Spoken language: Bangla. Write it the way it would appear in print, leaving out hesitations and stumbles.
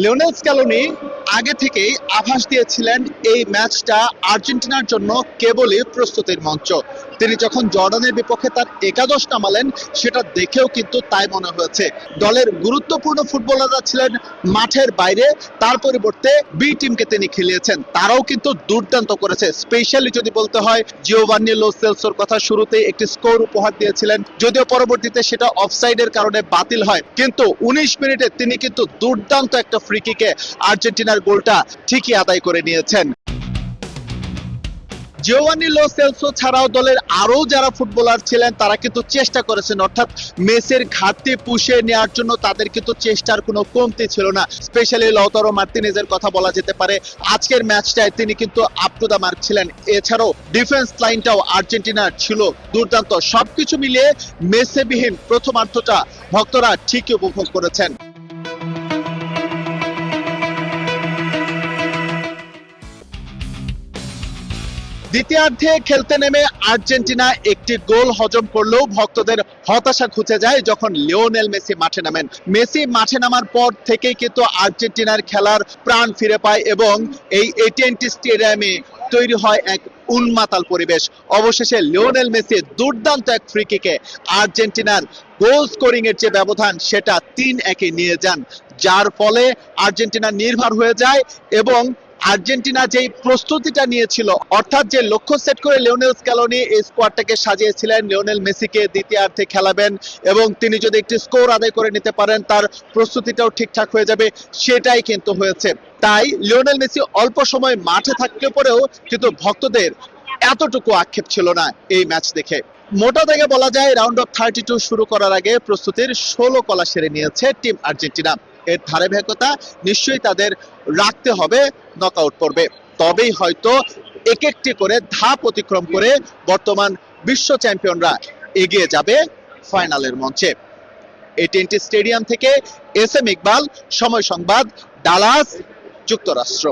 লিওনেল স্ক্যালোনি আগে থেকেই আভাস দিয়েছিলেন এই ম্যাচটা আর্জেন্টিনার জন্য কেবলই প্রস্তুতির মঞ্চ। তিনি যখন জর্ডানের বিপক্ষে তার একাদশ নামালেন সেটা দেখেও কিন্তু তাই মনে হয়েছে। দলের গুরুত্বপূর্ণ ফুটবলাররা ছিলেন মাঠের বাইরে, তার পরিবর্তে বি টিমকে তিনি খেলিয়েছেন, তারাও কিন্তু দুর্দান্ত করেছে। স্পেশালি যদি বলতে হয়, জিওভান্নি লো সেলসোর কথা শুরুতেই একটি স্কোর উপহার দিয়েছিলেন, যদিও পরবর্তীতে সেটা অফসাইডের কারণে বাতিল হয়, কিন্তু 19 মিনিটে তিনি কিন্তু দুর্দান্ত একটা ফ্রি কিকে আর্জেন্টিনার গোলটা ঠিকই আদায় করে নিয়েছেন। জিওভান্নি লো সেলসো ছাড়াও দলের আরো যারা ফুটবলার ছিলেন তারা কিন্তু চেষ্টা করেছেন, অর্থাৎ মেসির ঘাটতি পুষিয়ে নেওয়ার জন্য তাদের কিন্তু চেষ্টার কোনো কমতি ছিল না। স্পেশালি লাউতারো মার্তিনেজের কথা বলা যেতে পারে। আজকের ম্যাচটায় তিনি কিন্তু আপ টু দা মার্ক ছিলেন। এছাড়াও ডিফেন্স লাইনটাও আর্জেন্টিনার ছিল দুর্দান্ত। সবকিছু মিলিয়ে মেসিবিহীন প্রথমার্ধটা ভক্তরা ঠিকই উপভোগ করেছেন। দ্বিতীয়ার্ধে খেলতে নেমে আর্জেন্টিনা একটি গোল হজম করলেও ভক্তদের হতাশা ঘুচে যায় যখন লিওনেল মেসি মাঠে নামেন। মেসি মাঠে নামার পর থেকেই কিন্তু আর্জেন্টিনার খেলার প্রাণ ফিরে পায় এবং এই এটিএনটি স্টেডিয়ামে তৈরি হয় এক উন্মাতাল পরিবেশ। অবশেষে লিওনেল মেসি দুর্দান্ত এক ফ্রি কিকে আর্জেন্টিনার গোল স্কোরিং এর যে ব্যবধান সেটা 3-1 নিয়ে যান, যার ফলে আর্জেন্টিনা নির্ভর হয়ে যায় এবং আর্জেন্টিনা যেই প্রস্তুতিটা নিয়েছিল, অর্থাৎ যে লক্ষ্য সেট করে লিওনেল স্ক্যালোনি এই স্কোয়াডটাকে সাজিয়েছিলেন, লিওনেল মেসিকে দ্বিতীয়ার্ধে খেলাবেন এবং তিনি যদি একটি স্কোর আদায় করে নিতে পারেন তার প্রস্তুতিটাও ঠিকঠাক হয়ে যাবে, সেটাই কিন্তু হয়েছে। তাই লিওনেল মেসি অল্প সময় মাঠে থাকলে পরেও কিন্তু ভক্তদের এতটুকু আক্ষেপ ছিল না এই ম্যাচ দেখে। মোটা দাগে বলা যায় রাউন্ড অফ 32 শুরু করার আগে প্রস্তুতির 16 কলা সেরে নিয়েছে টিম আর্জেন্টিনা। এর ধারাবাহিকতা নিশ্চয়ই তাদের রাখতে হবে নকআউট পর্বে, তবেই হয়তো এক একটি করে ধাপ অতিক্রম করে বর্তমান বিশ্ব চ্যাম্পিয়নরা এগিয়ে যাবে ফাইনালের মঞ্চে। এটিএনটি স্টেডিয়াম থেকে এস এম ইকবাল, সময় সংবাদ, ডালাস, যুক্তরাষ্ট্র।